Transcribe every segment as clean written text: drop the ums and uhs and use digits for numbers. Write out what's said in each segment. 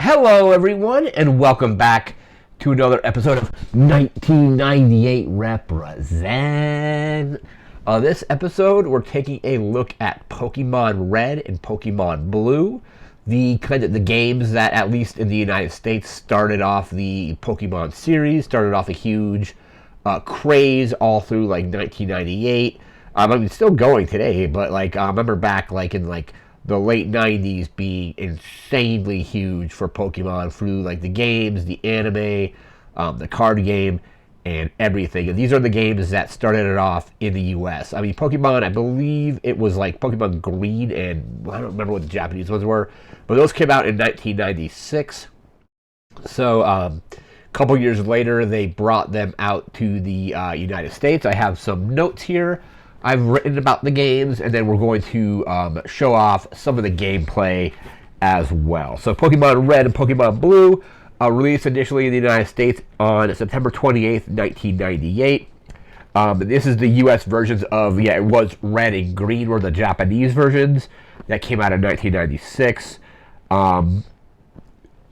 Hello, everyone, and welcome back to another episode of 1998 Represent. This episode, we're taking a look at Pokemon Red and Pokemon Blue, the games that, at least in the United States, started off the Pokemon series, started off a huge craze all through like 1998. I mean, it's still going today, but I remember back in the late 90s being insanely huge for Pokemon through the games, the anime, the card game, and everything. And these are the games that started it off in the US. I mean, Pokemon, I believe it was Pokemon Green, and I don't remember what the Japanese ones were, but those came out in 1996. So a couple years later, they brought them out to the United States. I have some notes here I've written about the games, and then we're going to show off some of the gameplay as well. So Pokemon Red and Pokemon Blue released initially in the United States on September 28th, 1998. This is the US versions of, it was Red and Green were the Japanese versions that came out in 1996.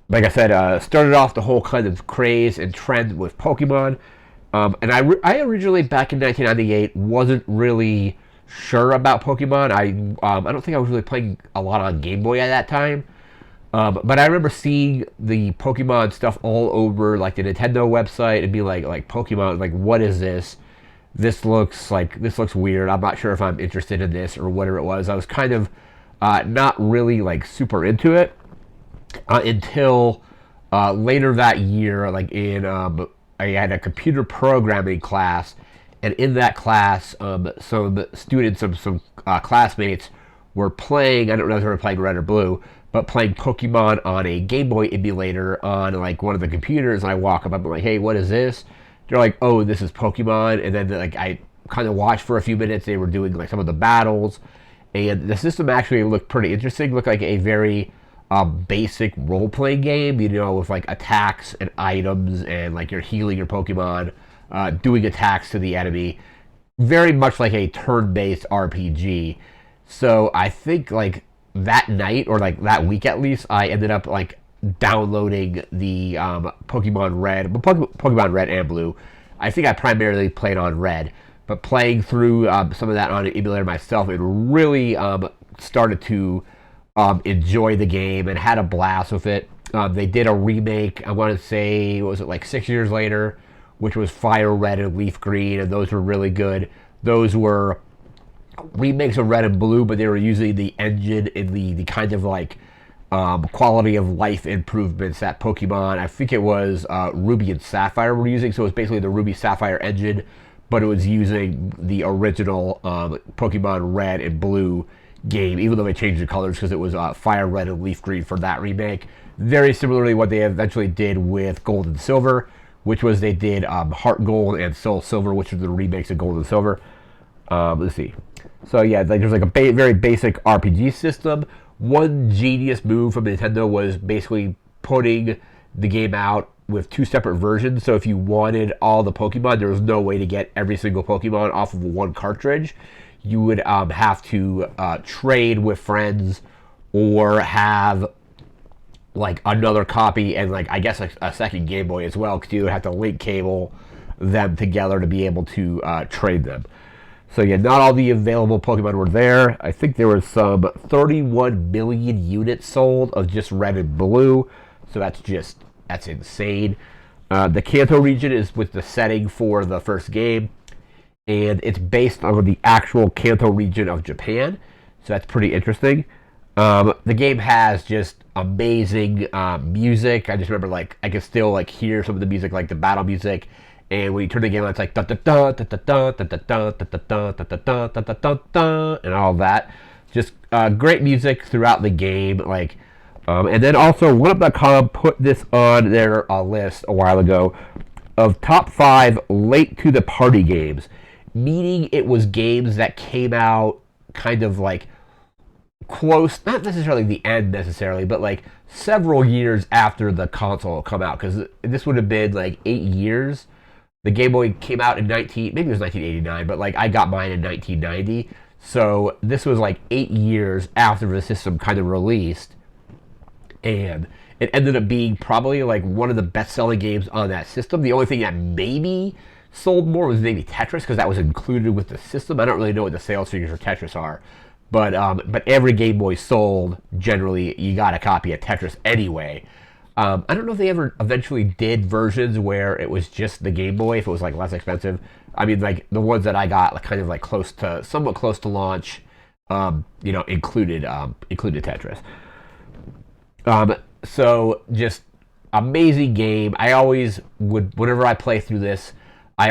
Like I said, started off the whole kind of craze and trend with Pokemon. And I originally, back in 1998, wasn't really sure about Pokemon. I don't think I was really playing a lot on Game Boy at that time. But I remember seeing the Pokemon stuff all over the Nintendo website and being like Pokemon, what is this? This looks weird. I'm not sure if I'm interested in this or whatever it was. I was kind of not really super into it until later that year, I had a computer programming class, and in that class, some students, some classmates were playing, I don't know if they were playing Red or Blue, but playing Pokemon on a Game Boy emulator on one of the computers, and I walk up, I'm like, hey, what is this? They're like, oh, this is Pokemon, and then I kind of watched for a few minutes. They were doing some of the battles, and the system actually looked pretty interesting, looked like a very basic role-playing game, with attacks and items, and you're healing your Pokemon, doing attacks to the enemy, very much like a turn-based RPG. So I think that night, or that week at least, I ended up downloading the Pokemon Red and Blue. I think I primarily played on Red, but playing through some of that on an emulator myself, it really started to enjoy the game and had a blast with it. They did a remake, I want to say, what was it, 6 years later, which was Fire Red and Leaf Green, and those were really good. Those were remakes of Red and Blue, but they were using the engine and the kind of quality of life improvements that Pokemon, I think it was Ruby and Sapphire were using. So it was basically the Ruby Sapphire engine, but it was using the original Pokemon Red and Blue game, even though they changed the colors because it was Fire Red and Leaf Green for that remake. Very similarly what they eventually did with Gold and Silver, which was they did Heart Gold and Soul Silver, which are the remakes of Gold and Silver. Let's see. So yeah, there's a very basic RPG system. One genius move from Nintendo was basically putting the game out with two separate versions. So if you wanted all the Pokemon, there was no way to get every single Pokemon off of one cartridge. You would have to trade with friends or have another copy and I guess a second Game Boy as well, because you would have to link cable them together to be able to trade them. So yeah, not all the available Pokemon were there. I think there was some 31 million units sold of just Red and Blue, so that's insane. The Kanto region is with the setting for the first game, and it's based on the actual Kanto region of Japan, so that's pretty interesting. The game has just amazing music. I just remember I can still hear some of the music, the battle music, and when you turn the game on, it's da da da da da da da da da da da da da da da da, and all that. Just great music throughout the game. And then also, OneUp.com put this on their list a while ago of top 5 late to the party games, meaning it was games that came out kind of close, not necessarily the end necessarily, but several years after the console come out, because this would have been 8 years. The Game Boy came out in maybe it was 1989, but I got mine in 1990. So this was 8 years after the system kind of released. and it ended up being probably like one of the best-selling games on that system. The only thing that maybe sold more was maybe Tetris, because that was included with the system. I don't really know what the sales figures for Tetris are, but every Game Boy sold, generally, you got a copy of Tetris anyway. I don't know if they ever eventually did versions where it was just the Game Boy, if it was like less expensive. I mean, like the ones that I got, like, kind of like somewhat close to launch, included Tetris. So just amazing game. I always would, whenever I play through this, I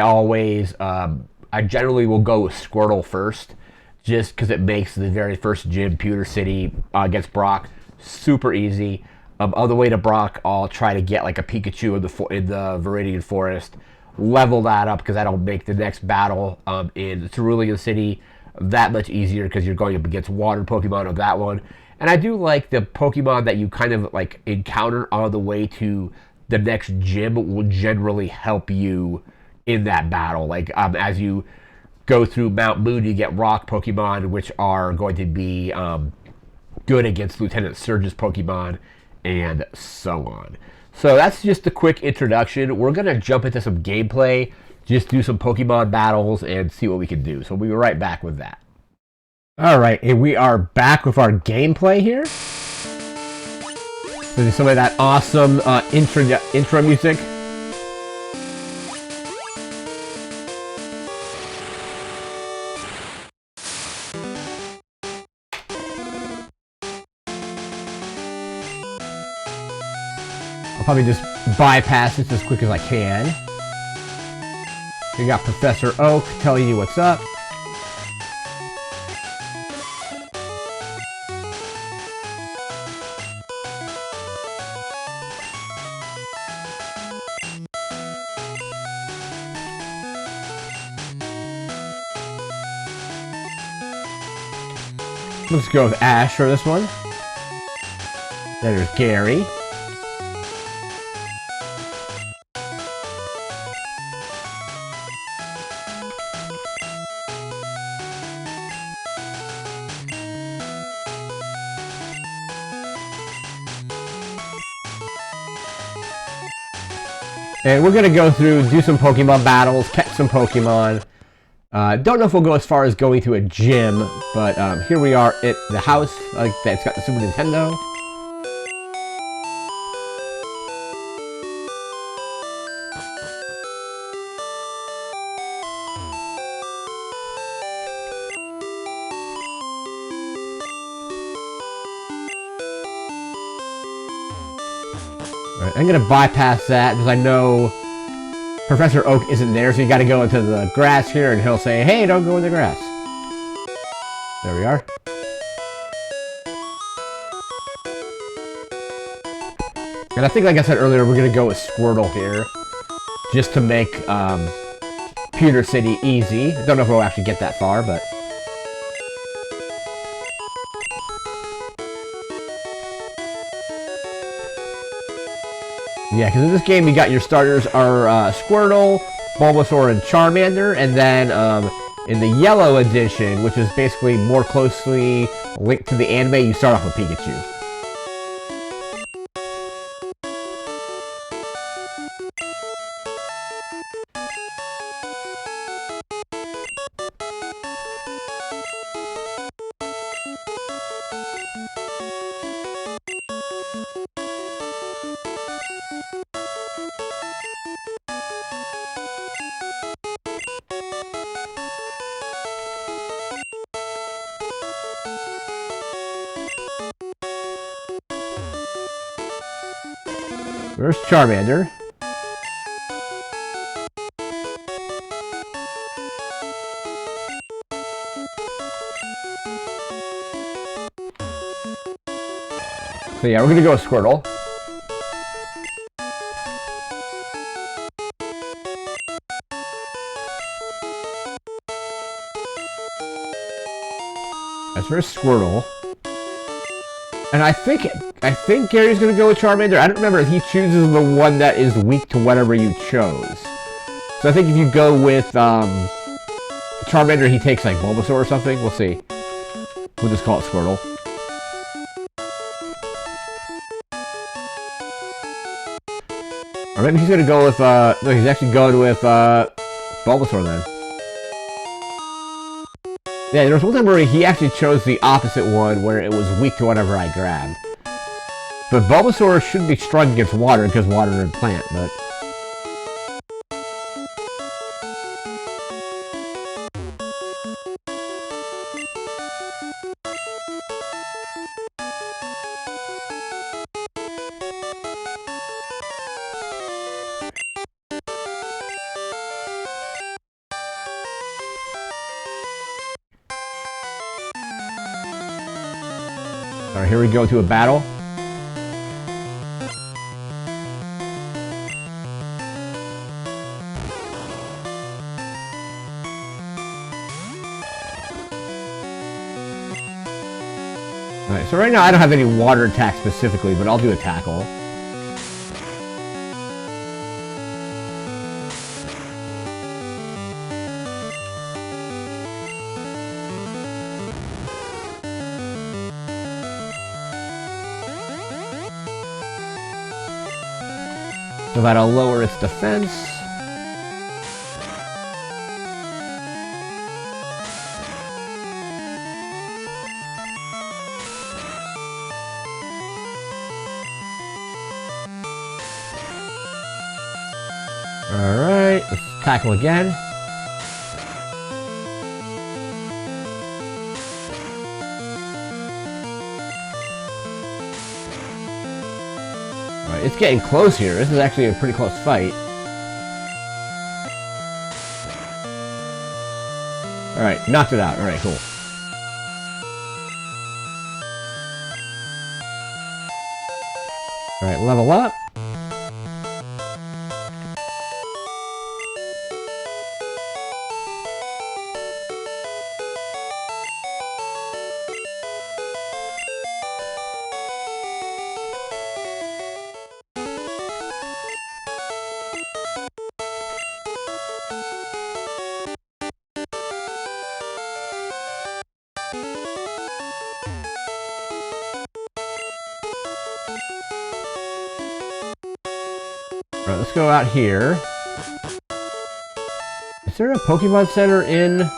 generally will go with Squirtle first, just because it makes the very first gym, Pewter City, against Brock, super easy. On the way to Brock, I'll try to get like a Pikachu in the Viridian Forest, level that up, because that'll make the next battle in Cerulean City that much easier, because you're going up against water Pokemon on that one. And I do like the Pokemon that you kind of like encounter on the way to the next gym will generally help you in that battle. Like as you go through Mount Moon, you get rock Pokemon, which are going to be good against Lieutenant Surge's Pokemon, and so on. So that's just a quick introduction. We're going to jump into some gameplay, just do some Pokemon battles, and see what we can do. So we'll be right back with that. Alright, and we are back with our gameplay here. So there's some of that awesome intro music. I'll probably just bypass this as quick as I can. We got Professor Oak telling you what's up. Let's go with Ash for this one. Then there's Gary. And we're going to go through, do some Pokemon battles, catch some Pokemon. Don't know if we'll go as far as going to a gym, but here we are at the house that's got the Super Nintendo. Alright, I'm going to bypass that because I know Professor Oak isn't there, so you gotta go into the grass here, and he'll say, hey, don't go in the grass. There we are. And I think, like I said earlier, we're gonna go with Squirtle here, just to make Pewter City easy. I don't know if we'll actually get that far, but... yeah, because in this game you got your starters are Squirtle, Bulbasaur, and Charmander, and then in the yellow edition, which is basically more closely linked to the anime, you start off with Pikachu. There's Charmander. So yeah, we're gonna go with Squirtle. That's for Squirtle. And I think Gary's gonna go with Charmander. I don't remember if he chooses the one that is weak to whatever you chose. So I think if you go with Charmander, he takes like Bulbasaur or something. We'll see. We'll just call it Squirtle. Or maybe he's gonna go with, no, he's actually going with, Bulbasaur then. Yeah, there was one time where he actually chose the opposite one, where it was weak to whatever I grabbed. But Bulbasaur should be strong against water, because water is a plant, but... Alright, here we go to a battle. Alright, so right now I don't have any water attack specifically, but I'll do a tackle. So that'll lower its defense. Alright, let's tackle again. It's getting close here. This is actually a pretty close fight. Alright, knocked it out. Alright, cool. Alright, level up. Alright, let's go out here. Is there a Pokemon Center in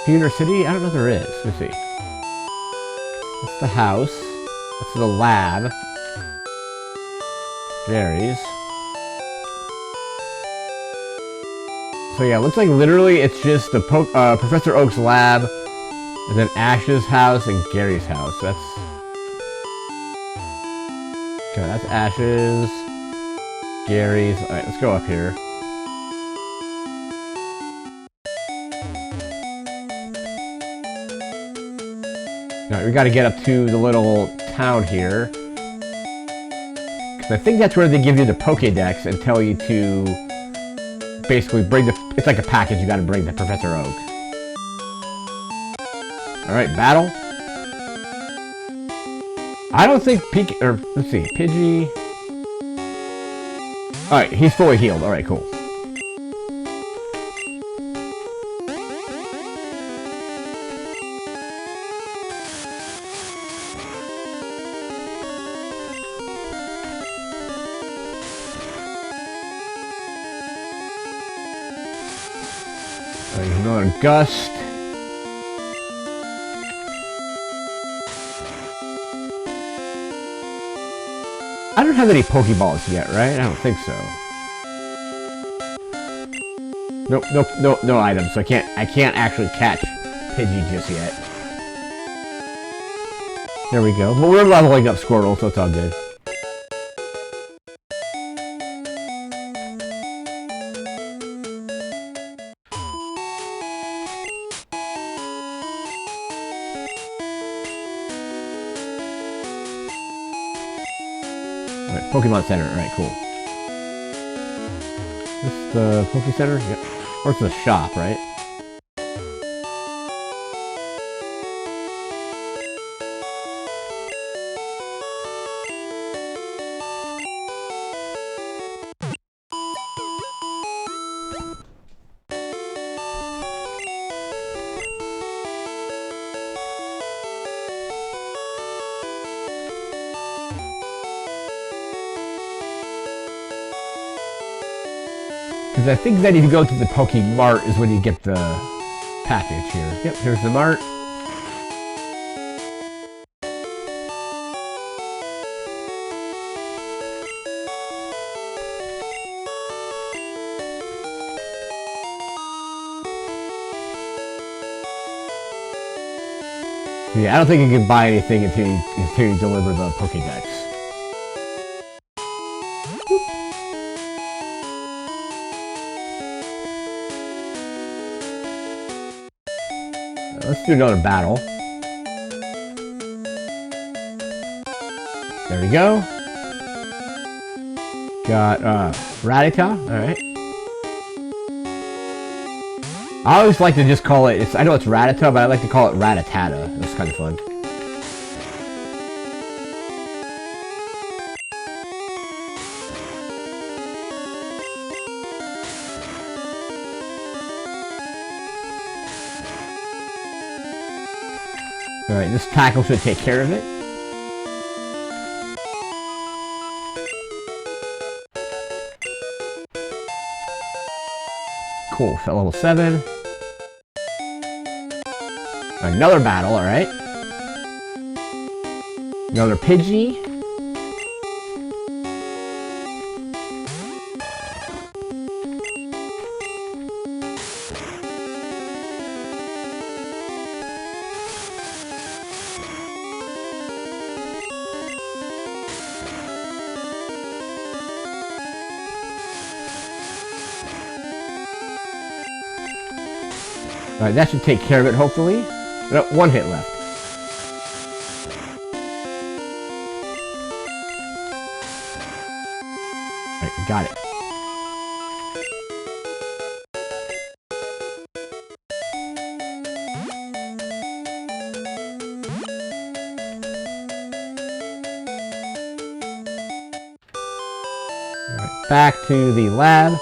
Pewter City? I don't know if there is. Let's see. That's the house. That's the lab. Jerry's. So yeah, it looks like literally it's just the Professor Oak's lab, and then Ash's house and Gary's house. That's... Okay, that's Ash's, Gary's. Alright, let's go up here. Alright, we gotta get up to the little town here. Because I think that's where they give you the Pokédex and tell you to basically bring the... It's like a package you gotta bring to Professor Oak. Alright, battle. I don't think let's see, Pidgey... Alright, he's fully healed. Alright, cool. There's another Gust. I don't have any Pokeballs yet, right? I don't think so. Nope, no items. So I can't actually catch Pidgey just yet. There we go. But we're leveling up Squirtle, so it's all good. Alright, Pokemon Center. Alright, cool. This is the Poke Center? Yep. Or it's the shop, right? Because I think then if you go to the Pokemart is when you get the package here. Yep, here's the Mart. Yeah, I don't think you can buy anything until you deliver the Pokédex. Let's do another battle. There we go. Got Rattata. All right. I always like to just call it. I know it's Rattata, but I like to call it Ratatata. That's kind of fun. Alright, this tackle should take care of it. Cool, at level 7. Another battle, alright. Another Pidgey. Alright, that should take care of it, hopefully. No, one hit left. Alright, got it. Alright, back to the lab.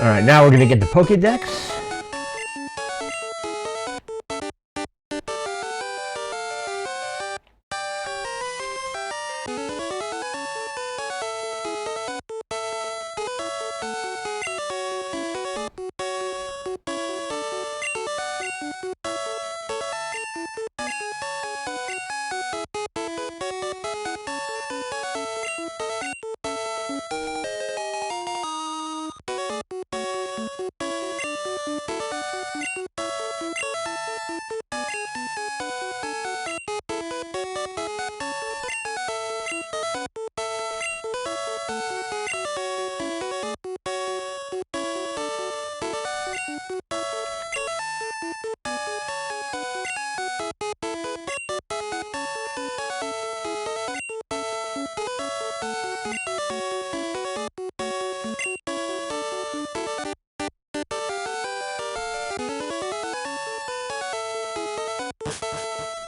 Alright, now we're going to get the Pokédex.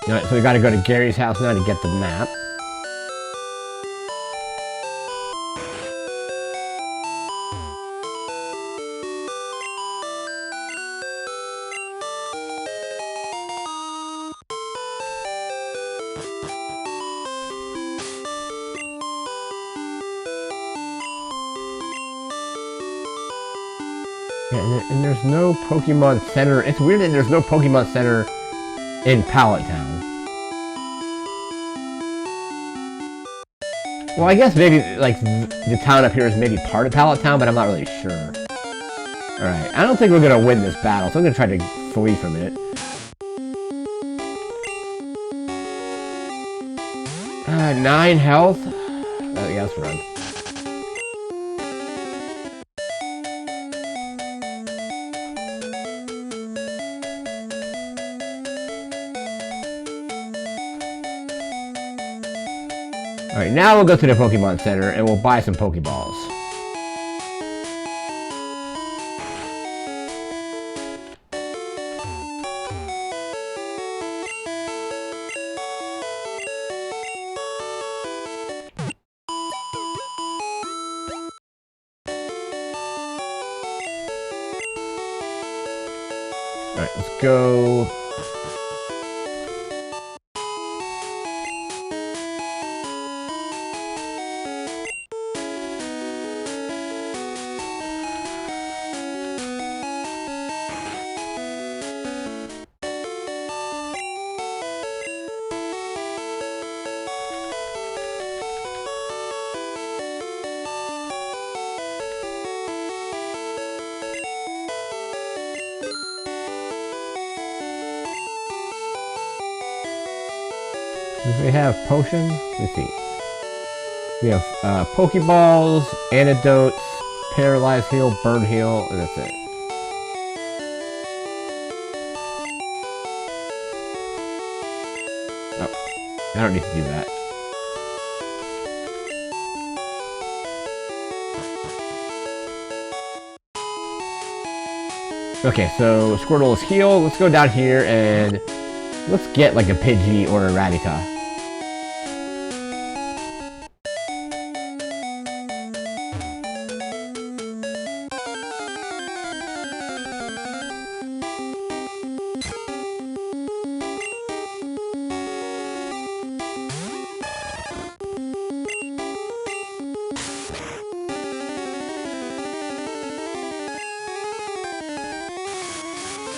Alright, so we gotta go to Gary's house now to get the map. Yeah, and there's no Pokemon Center. It's weird that there's no Pokemon Center in Pallet Town. Well, I guess maybe, like, the town up here is maybe part of Pallet Town, but I'm not really sure. Alright, I don't think we're gonna win this battle, so I'm gonna try to flee from it. 9 health? Yeah, let's run. Alright, now we'll go to the Pokemon Center and we'll buy some Pokeballs. Alright, let's go. We have potions. Let's see. We have Pokeballs, antidotes, paralyze heal, burn heal, and that's it. Oh, I don't need to do that. Okay, so Squirtle is healed. Let's go down here and let's get like a Pidgey or a Rattata.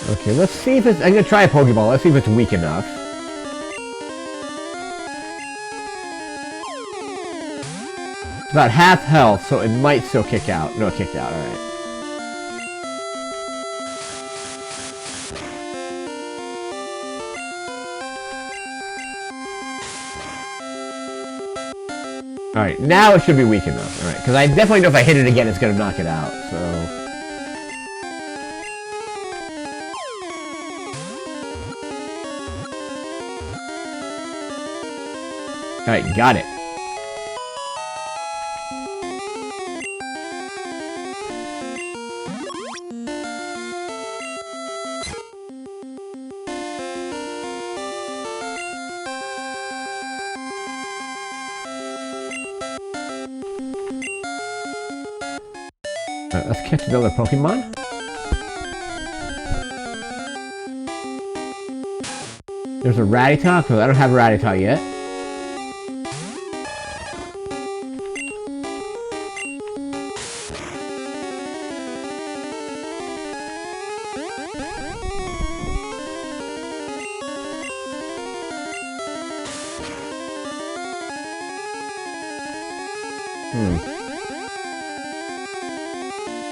Okay, let's see if it's... I'm gonna try a Pokeball. Let's see if it's weak enough. It's about half health, so it might still kick out. No, it kicked out. Alright. Alright, now it should be weak enough. Alright, because I definitely know if I hit it again, it's gonna knock it out, so... Alright, got it. Alright, let's catch another Pokemon. There's a Rattata, because I don't have a Rattata yet.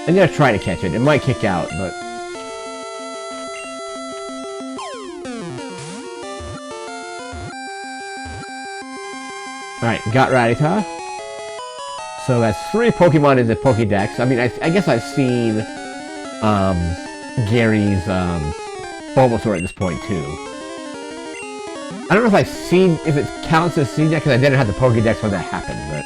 I'm gonna try to catch it. It might kick out, but... Alright, got Rattata. So that's 3 Pokemon in the Pokédex. I mean, I guess I've seen Gary's Bulbasaur at this point, too. I don't know if it counts as seen that, because I didn't have the Pokédex when that happened, but...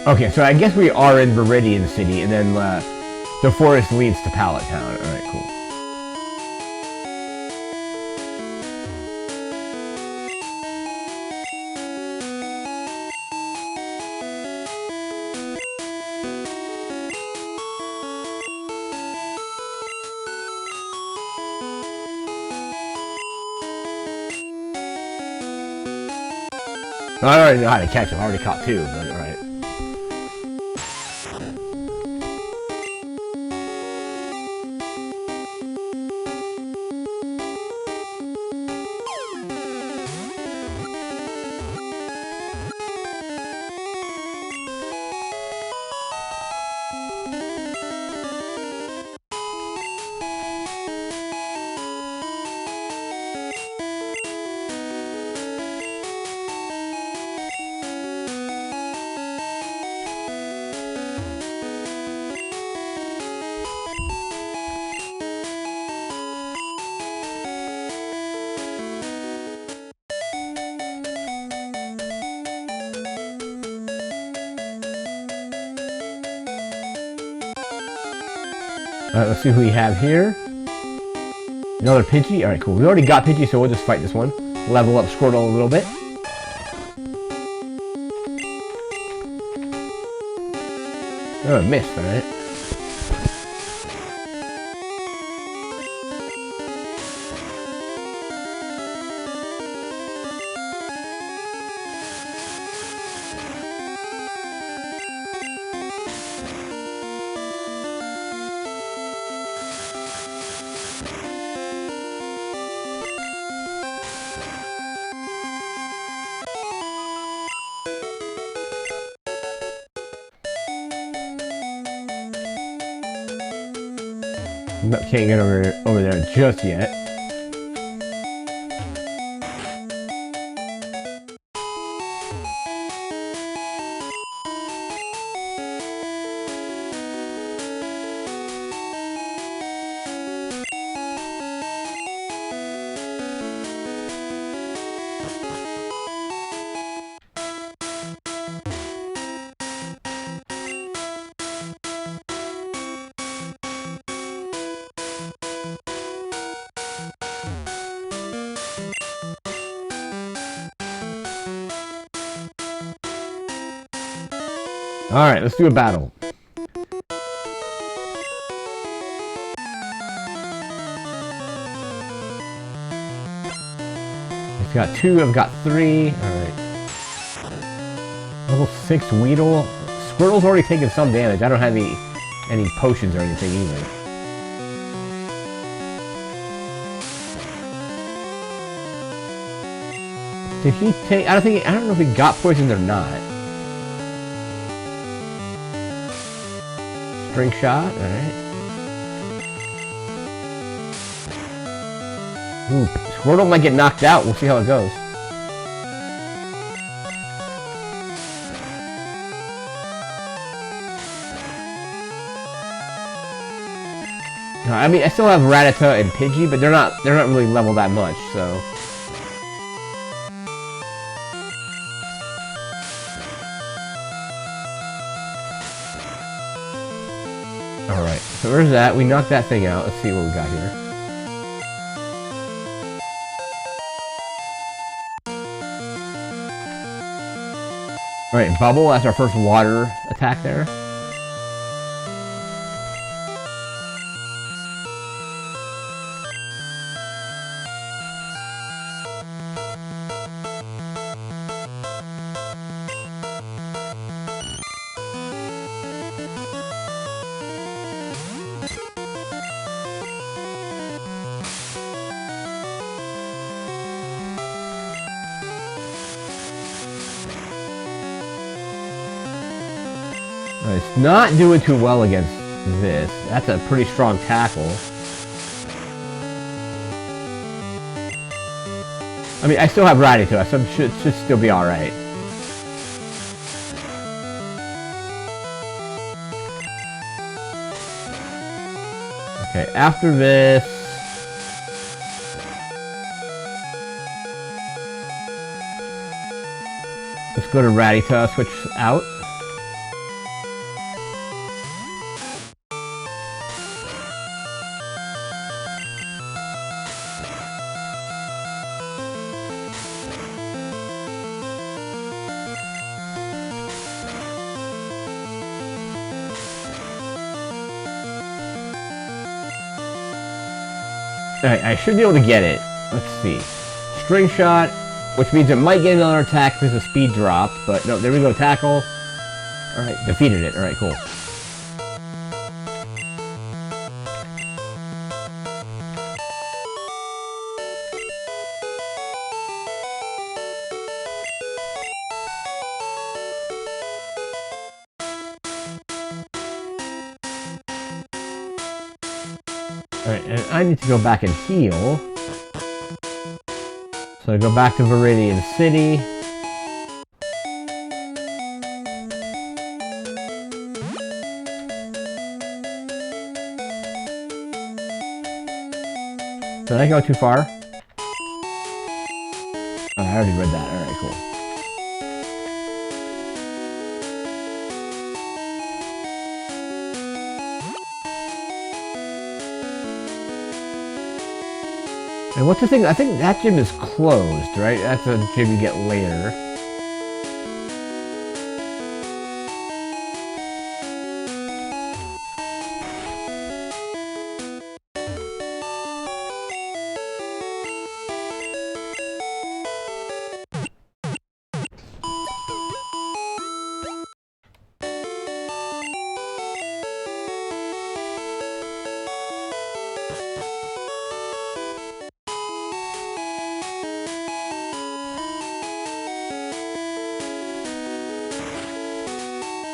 Okay, so I guess we are in Viridian City, and then the forest leads to Pallet Town. Alright, cool. I already know how to catch him. I already caught 2, but alright. Alright, let's see who we have here. Another Pidgey. Alright, cool. We already got Pidgey, so we'll just fight this one. Level up Squirtle a little bit. Oh, it missed, alright. Can't get over there just yet. Alright, let's do a battle. I've got 2, I've got 3. Alright. Level 6 Weedle. Squirtle's already taken some damage. I don't have any potions or anything either. Did he take... I don't know if he got poisoned or not. String shot, alright. Ooh, Squirtle might get knocked out. We'll see how it goes. I mean, I still have Rattata and Pidgey, but they're not really leveled that much, so. Alright, so there's that. We knocked that thing out. Let's see what we got here. Alright, Bubble, that's our first water attack there. It's not doing too well against this. That's a pretty strong tackle. I mean, I still have Rattata, so it should still be alright. Okay, after this... let's go to Rattata, switch out. Alright, I should be able to get it. Let's see. String shot, which means it might get another attack because the speed dropped, but no, there we go, tackle. Alright, defeated it. Alright, cool. Alright, and I need to go back and heal. So I go back to Viridian City. Did I go too far? Oh, I already read that. Alright, cool. And what's the thing? I think that gym is closed, right? That's a gym you get later.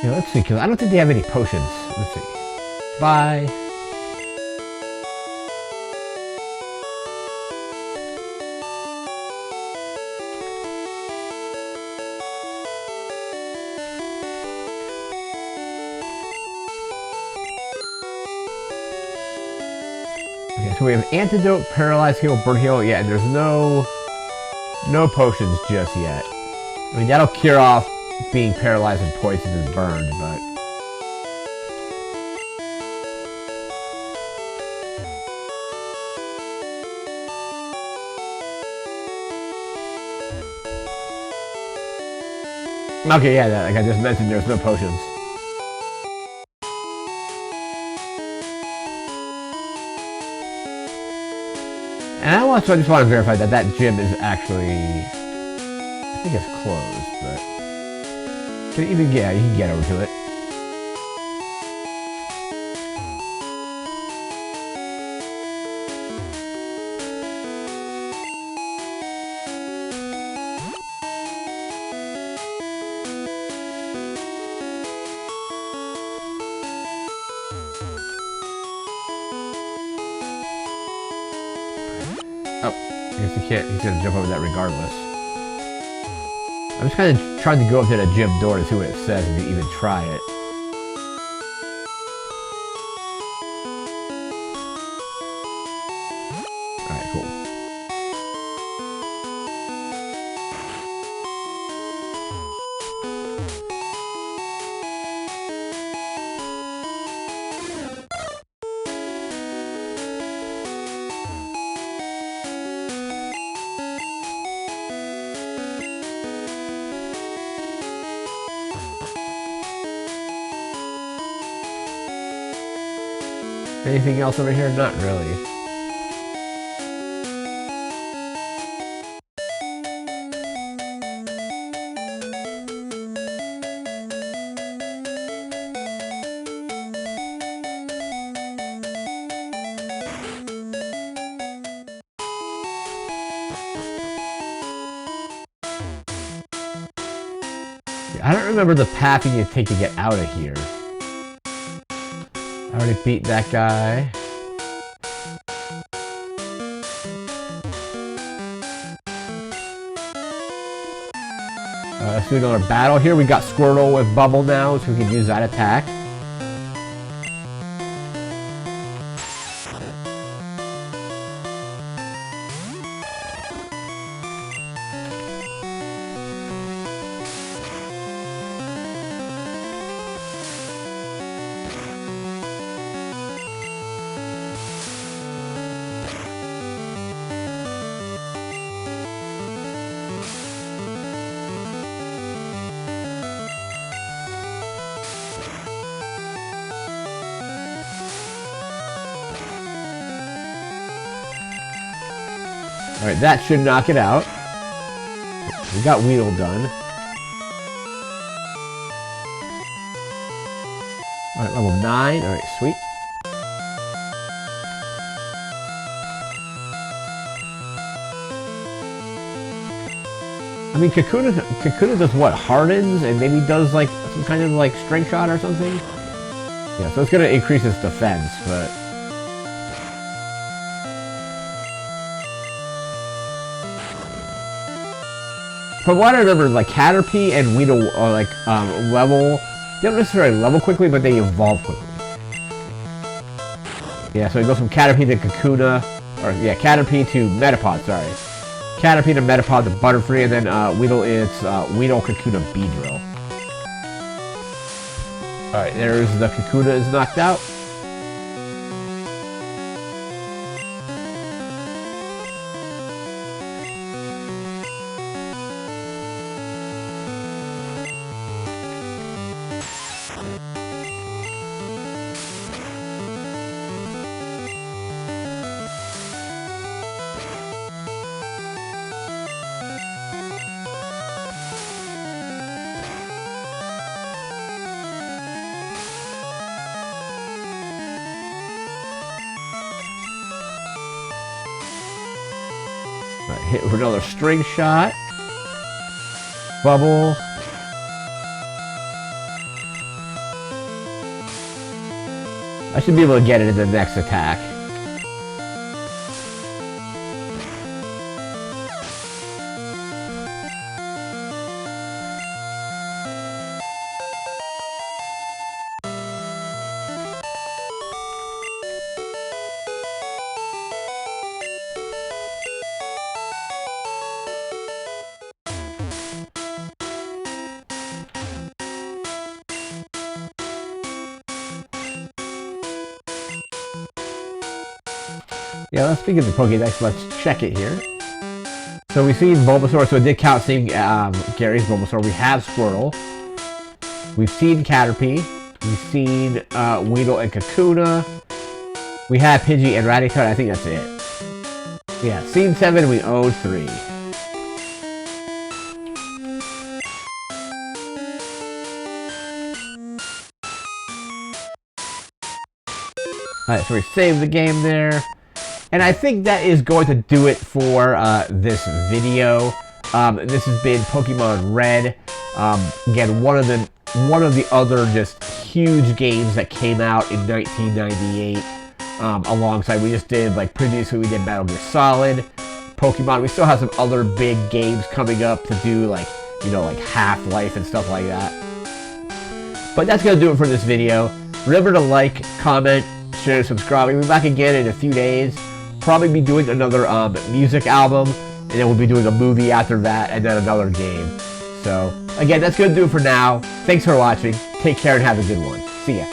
Yeah, let's see, because I don't think they have any potions. Let's see. Bye. Okay, so we have antidote, paralyze heal, burn heal. Yeah, and there's no potions just yet. I mean, that'll cure off being paralyzed and poisoned and burned, but... Okay, yeah, like I just mentioned, there's no potions. And I just want to verify that that gym is actually... I think it's closed, but... Can even, yeah, you can get over to it. Oh, I guess he can't. He's gonna jump over that regardless. I'm just kind of trying to go up to the gym door to see what it says and even try it. Alright, cool. Anything else over here? Not really. I don't remember the path you need to take to get out of here. I already beat that guy. Let's do another battle here. We got Squirtle with Bubble now, so we can use that attack. Alright, that should knock it out. We got Weedle done. Alright, level 9. Alright, sweet. I mean, Kakuna does what? Hardens and maybe does like some kind of like strength shot or something? Yeah, so it's gonna increase its defense, but... From what I remember, like Caterpie and Weedle are like level. They don't necessarily level quickly, but they evolve quickly. Yeah, so it goes from Caterpie to Kakuna, or yeah, Caterpie to Metapod. Sorry, Caterpie to Metapod to Butterfree, and then Weedle is Weedle Kakuna Beedrill. All right, there's the Kakuna is knocked out. Hit with another string shot. Bubble. I should be able to get it in the next attack. Yeah, let's begin the Pokédex. Let's check it here. So we've seen Bulbasaur, so it did count seeing Gary's Bulbasaur. We have Squirtle. We've seen Caterpie. We've seen Weedle and Kakuna. We have Pidgey and Rattata. I think that's it. Yeah, Scene 7, we own 3. Alright, so we saved the game there. And I think that is going to do it for this video. This has been Pokemon Red. Again, one of the other just huge games that came out in 1998. Alongside, we just did, like previously we did Metal Gear Solid, Pokemon. We still have some other big games coming up to do, like, you know, like Half-Life and stuff like that. But that's going to do it for this video. Remember to like, comment, share, subscribe. We'll be back again in a few days. Probably be doing another music album, and then we'll be doing a movie after that, and then another game. So, again, that's going to do it for now. Thanks for watching. Take care and have a good one. See ya.